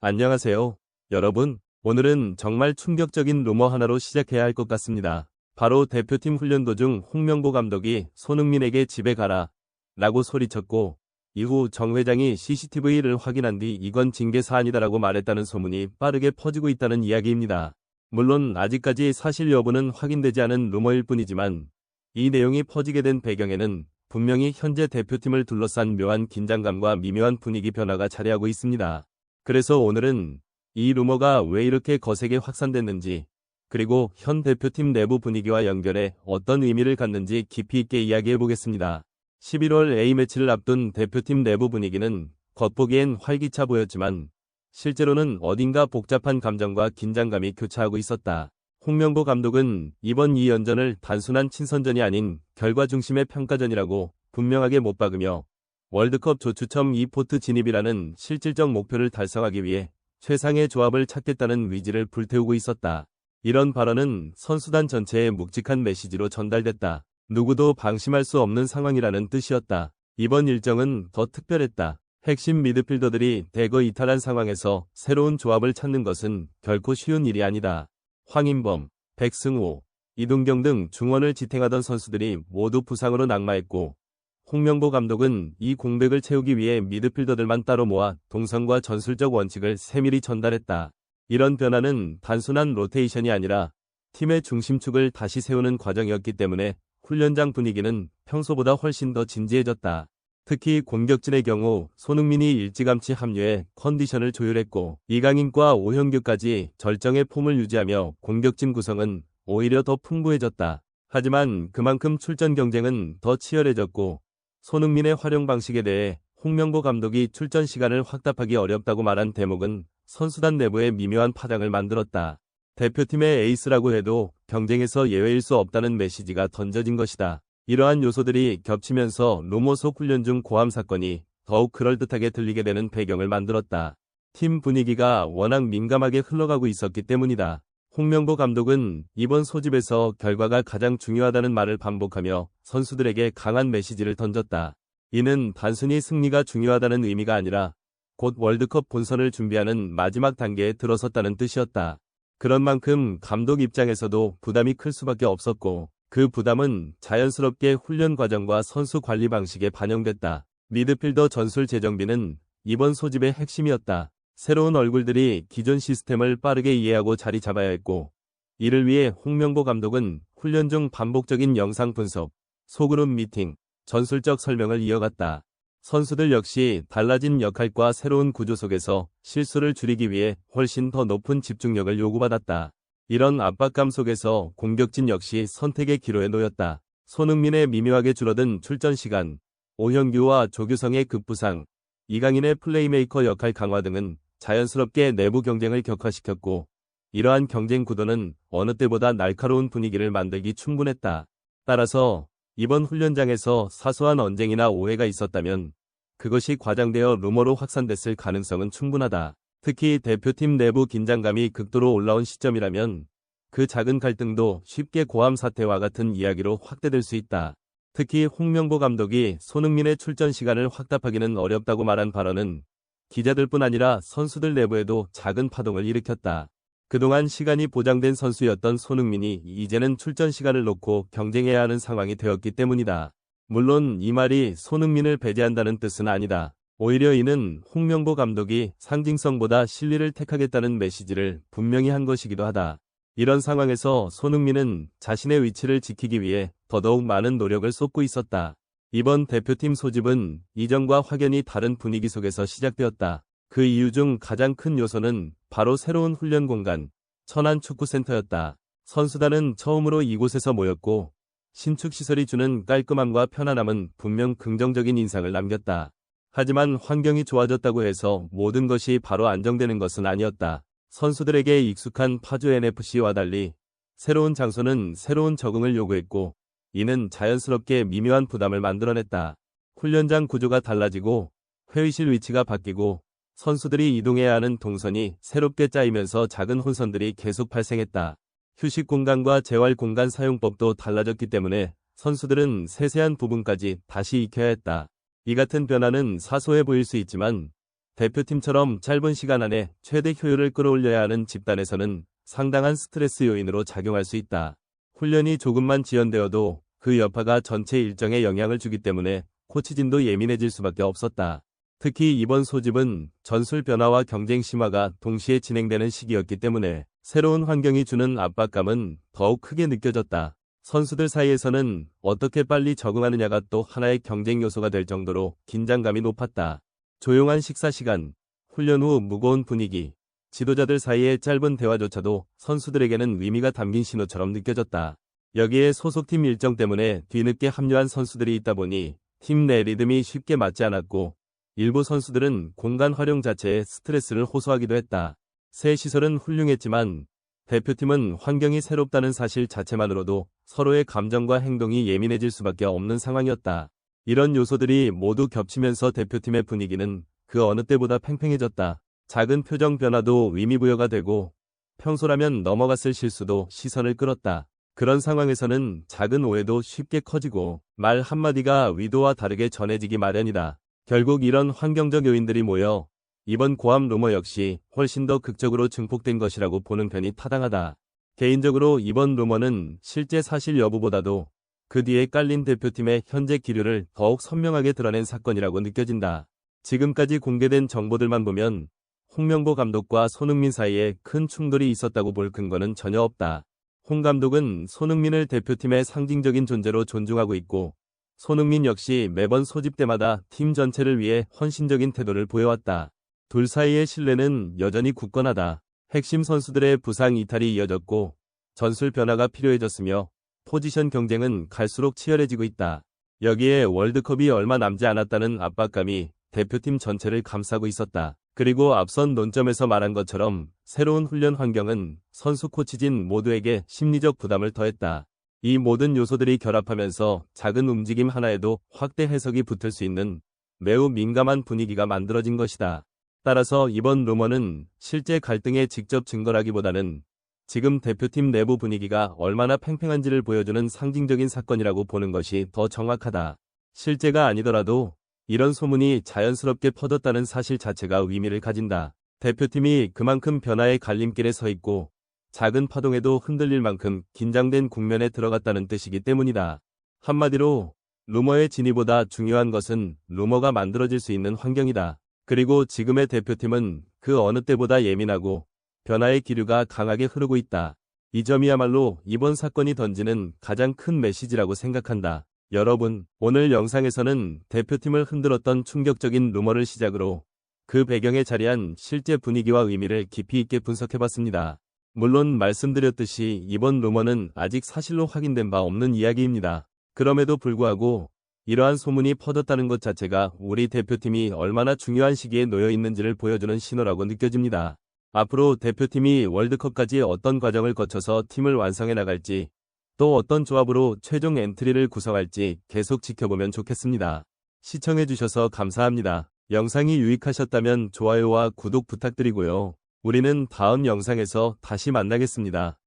안녕하세요, 여러분. 오늘은 정말 충격적인 루머 하나로 시작해야 할 것 같습니다. 바로 대표팀 훈련 도중 홍명보 감독이 손흥민에게 집에 가라 라고 소리쳤고, 이후 정 회장이 CCTV를 확인한 뒤 이건 징계 사안이다라고 말했다는 소문이 빠르게 퍼지고 있다는 이야기입니다. 물론 아직까지 사실 여부는 확인되지 않은 루머일 뿐이지만, 이 내용이 퍼지게 된 배경에는 분명히 현재 대표팀을 둘러싼 묘한 긴장감과 미묘한 분위기 변화가 자리하고 있습니다. 그래서 오늘은 이 루머가 왜 이렇게 거세게 확산됐는지, 그리고 현 대표팀 내부 분위기와 연결해 어떤 의미를 갖는지 깊이 있게 이야기해 보겠습니다. 11월 A매치를 앞둔 대표팀 내부 분위기는 겉보기엔 활기차 보였지만 실제로는 어딘가 복잡한 감정과 긴장감이 교차하고 있었다. 홍명보 감독은 이번 2연전을 단순한 친선전이 아닌 결과 중심의 평가전이라고 분명하게 못 박으며 월드컵 조추첨 2포트 진입이라는 실질적 목표를 달성하기 위해 최상의 조합을 찾겠다는 의지를 불태우고 있었다. 이런 발언은 선수단 전체에 묵직한 메시지로 전달됐다. 누구도 방심할 수 없는 상황이라는 뜻이었다. 이번 일정은 더 특별했다. 핵심 미드필더들이 대거 이탈한 상황에서 새로운 조합을 찾는 것은 결코 쉬운 일이 아니다. 황인범, 백승호, 이동경 등 중원을 지탱하던 선수들이 모두 부상으로 낙마했고, 홍명보 감독은 이 공백을 채우기 위해 미드필더들만 따로 모아 동선과 전술적 원칙을 세밀히 전달했다. 이런 변화는 단순한 로테이션이 아니라 팀의 중심축을 다시 세우는 과정이었기 때문에 훈련장 분위기는 평소보다 훨씬 더 진지해졌다. 특히 공격진의 경우 손흥민이 일찌감치 합류해 컨디션을 조율했고, 이강인과 오형규까지 절정의 폼을 유지하며 공격진 구성은 오히려 더 풍부해졌다. 하지만 그만큼 출전 경쟁은 더 치열해졌고, 손흥민의 활용 방식에 대해 홍명보 감독이 출전 시간을 확답하기 어렵다고 말한 대목은 선수단 내부에 미묘한 파장을 만들었다. 대표팀의 에이스라고 해도 경쟁에서 예외일 수 없다는 메시지가 던져진 것이다. 이러한 요소들이 겹치면서 루머 속 훈련 중 고함 사건이 더욱 그럴듯하게 들리게 되는 배경을 만들었다. 팀 분위기가 워낙 민감하게 흘러가고 있었기 때문이다. 홍명보 감독은 이번 소집에서 결과가 가장 중요하다는 말을 반복하며 선수들에게 강한 메시지를 던졌다. 이는 단순히 승리가 중요하다는 의미가 아니라 곧 월드컵 본선을 준비하는 마지막 단계에 들어섰다는 뜻이었다. 그런 만큼 감독 입장에서도 부담이 클 수밖에 없었고, 그 부담은 자연스럽게 훈련 과정과 선수 관리 방식에 반영됐다. 미드필더 전술 재정비는 이번 소집의 핵심이었다. 새로운 얼굴들이 기존 시스템을 빠르게 이해하고 자리 잡아야 했고, 이를 위해 홍명보 감독은 훈련 중 반복적인 영상 분석, 소그룹 미팅, 전술적 설명을 이어갔다. 선수들 역시 달라진 역할과 새로운 구조 속에서 실수를 줄이기 위해 훨씬 더 높은 집중력을 요구받았다. 이런 압박감 속에서 공격진 역시 선택의 기로에 놓였다. 손흥민의 미묘하게 줄어든 출전 시간, 오형규와 조규성의 급부상, 이강인의 플레이메이커 역할 강화 등은 자연스럽게 내부 경쟁을 격화시켰고, 이러한 경쟁 구도는 어느 때보다 날카로운 분위기를 만들기 충분했다. 따라서 이번 훈련장에서 사소한 언쟁이나 오해가 있었다면 그것이 과장되어 루머로 확산됐을 가능성은 충분하다. 특히 대표팀 내부 긴장감이 극도로 올라온 시점이라면 그 작은 갈등도 쉽게 고함 사태와 같은 이야기로 확대될 수 있다. 특히 홍명보 감독이 손흥민의 출전 시간을 확답하기는 어렵다고 말한 발언은 기자들뿐 아니라 선수들 내부에도 작은 파동을 일으켰다. 그동안 시간이 보장된 선수였던 손흥민이 이제는 출전 시간을 놓고 경쟁해야 하는 상황이 되었기 때문이다. 물론 이 말이 손흥민을 배제한다는 뜻은 아니다. 오히려 이는 홍명보 감독이 상징성보다 실리를 택하겠다는 메시지를 분명히 한 것이기도 하다. 이런 상황에서 손흥민은 자신의 위치를 지키기 위해 더더욱 많은 노력을 쏟고 있었다. 이번 대표팀 소집은 이전과 확연히 다른 분위기 속에서 시작되었다. 그 이유 중 가장 큰 요소는 바로 새로운 훈련 공간, 천안축구센터였다. 선수단은 처음으로 이곳에서 모였고, 신축 시설이 주는 깔끔함과 편안함은 분명 긍정적인 인상을 남겼다. 하지만 환경이 좋아졌다고 해서 모든 것이 바로 안정되는 것은 아니었다. 선수들에게 익숙한 파주 NFC와 달리 새로운 장소는 새로운 적응을 요구했고, 이는 자연스럽게 미묘한 부담을 만들어냈다. 훈련장 구조가 달라지고 회의실 위치가 바뀌고 선수들이 이동해야 하는 동선이 새롭게 짜이면서 작은 혼선들이 계속 발생했다. 휴식 공간과 재활 공간 사용법도 달라졌기 때문에 선수들은 세세한 부분까지 다시 익혀야 했다. 이 같은 변화는 사소해 보일 수 있지만 대표팀처럼 짧은 시간 안에 최대 효율을 끌어올려야 하는 집단에서는 상당한 스트레스 요인으로 작용할 수 있다. 훈련이 조금만 지연되어도 그 여파가 전체 일정에 영향을 주기 때문에 코치진도 예민해질 수밖에 없었다. 특히 이번 소집은 전술 변화와 경쟁 심화가 동시에 진행되는 시기였기 때문에 새로운 환경이 주는 압박감은 더욱 크게 느껴졌다. 선수들 사이에서는 어떻게 빨리 적응하느냐가 또 하나의 경쟁 요소가 될 정도로 긴장감이 높았다. 조용한 식사 시간, 훈련 후 무거운 분위기, 지도자들 사이의 짧은 대화조차도 선수들에게는 의미가 담긴 신호처럼 느껴졌다. 여기에 소속팀 일정 때문에 뒤늦게 합류한 선수들이 있다 보니 팀 내 리듬이 쉽게 맞지 않았고 일부 선수들은 공간 활용 자체에 스트레스를 호소하기도 했다. 새 시설은 훌륭했지만 대표팀은 환경이 새롭다는 사실 자체만으로도 서로의 감정과 행동이 예민해질 수밖에 없는 상황이었다. 이런 요소들이 모두 겹치면서 대표팀의 분위기는 그 어느 때보다 팽팽해졌다. 작은 표정 변화도 의미부여가 되고 평소라면 넘어갔을 실수도 시선을 끌었다. 그런 상황에서는 작은 오해도 쉽게 커지고 말 한마디가 의도와 다르게 전해지기 마련이다. 결국 이런 환경적 요인들이 모여 이번 고함 루머 역시 훨씬 더 극적으로 증폭된 것이라고 보는 편이 타당하다. 개인적으로 이번 루머는 실제 사실 여부보다도 그 뒤에 깔린 대표팀의 현재 기류를 더욱 선명하게 드러낸 사건이라고 느껴진다. 지금까지 공개된 정보들만 보면 홍명보 감독과 손흥민 사이에 큰 충돌이 있었다고 볼 근거는 전혀 없다. 홍 감독은 손흥민을 대표팀의 상징적인 존재로 존중하고 있고 손흥민 역시 매번 소집 때마다 팀 전체를 위해 헌신적인 태도를 보여왔다. 둘 사이의 신뢰는 여전히 굳건하다. 핵심 선수들의 부상 이탈이 이어졌고 전술 변화가 필요해졌으며 포지션 경쟁은 갈수록 치열해지고 있다. 여기에 월드컵이 얼마 남지 않았다는 압박감이 대표팀 전체를 감싸고 있었다. 그리고 앞선 논점에서 말한 것처럼 새로운 훈련 환경은 선수 코치진 모두에게 심리적 부담을 더했다. 이 모든 요소들이 결합하면서 작은 움직임 하나에도 확대 해석이 붙을 수 있는 매우 민감한 분위기가 만들어진 것이다. 따라서 이번 루머는 실제 갈등의 직접 증거라기보다는 지금 대표팀 내부 분위기가 얼마나 팽팽한지를 보여주는 상징적인 사건이라고 보는 것이 더 정확하다. 실제가 아니더라도 이런 소문이 자연스럽게 퍼졌다는 사실 자체가 의미를 가진다. 대표팀이 그만큼 변화의 갈림길에 서 있고 작은 파동에도 흔들릴 만큼 긴장된 국면에 들어갔다는 뜻이기 때문이다. 한마디로 루머의 진위보다 중요한 것은 루머가 만들어질 수 있는 환경이다. 그리고 지금의 대표팀은 그 어느 때보다 예민하고 변화의 기류가 강하게 흐르고 있다. 이 점이야말로 이번 사건이 던지는 가장 큰 메시지라고 생각한다. 여러분, 오늘 영상에서는 대표팀을 흔들었던 충격적인 루머를 시작으로 그 배경에 자리한 실제 분위기와 의미를 깊이 있게 분석해봤습니다. 물론 말씀드렸듯이 이번 루머는 아직 사실로 확인된 바 없는 이야기입니다. 그럼에도 불구하고 이러한 소문이 퍼졌다는 것 자체가 우리 대표팀이 얼마나 중요한 시기에 놓여 있는지를 보여주는 신호라고 느껴집니다. 앞으로 대표팀이 월드컵까지 어떤 과정을 거쳐서 팀을 완성해 나갈지, 또 어떤 조합으로 최종 엔트리를 구성할지 계속 지켜보면 좋겠습니다. 시청해주셔서 감사합니다. 영상이 유익하셨다면 좋아요와 구독 부탁드리고요. 우리는 다음 영상에서 다시 만나겠습니다.